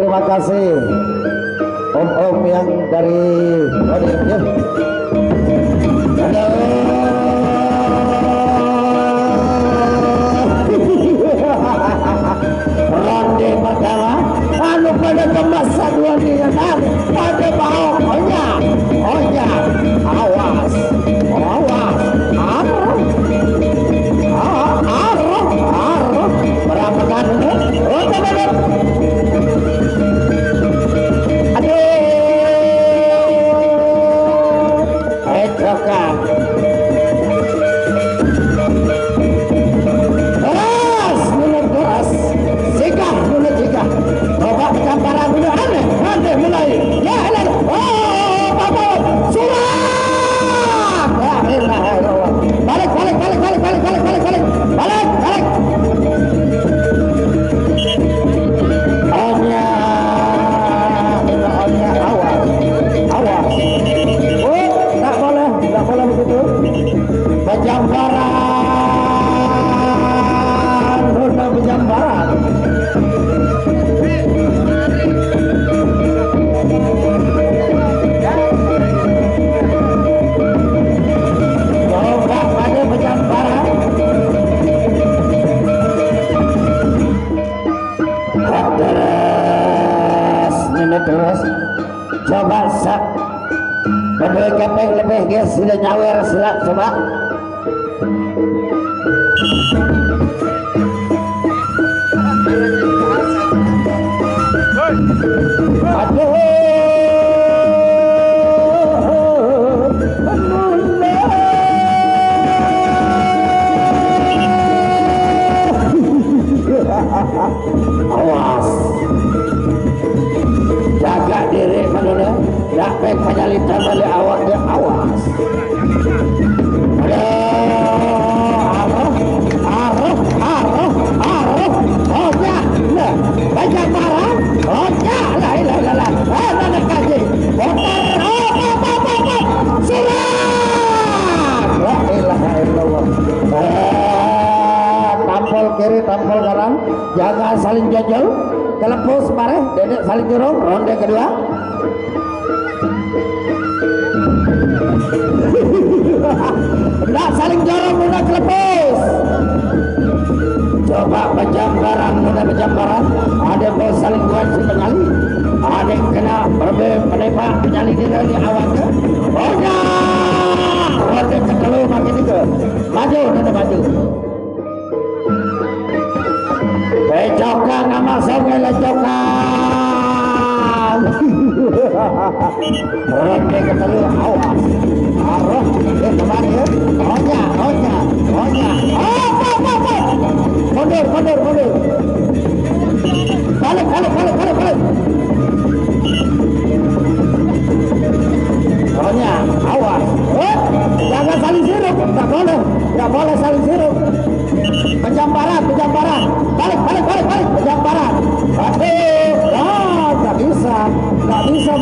Terima kasih om-om yang dari Kodim ya. Ronde pertama anu pada kemasa dua dia pada bawah onya awas berapa kali terus coba sak lebih guys sudah nyawer silap coba aduh awas jaga diri mana dah pek penyalita balik awaknya awas oja nah baca barang oja lah mana kaji motor siap la ilaha illallah tampol kiri tampol kanan jangan saling jajal kelepus mareh dedek saling dorong ronde kedua enggak saling dorong mudah kelepus coba pejambaran mudah pejambaran ada yang saling kuat pengali ada yang kena penepak penyali di awaknya ronde ronde kedua makin itu maju ronde maju becokan nama sungai lecokan Ronde ketelu awas. Arah kemana ya? Onya. Mundur. Balik. Onya, awas. Jangan saling sirup. Tak boleh saling sirup. Penjamparan. Balik. Penjamparan. Aduh, tak bisa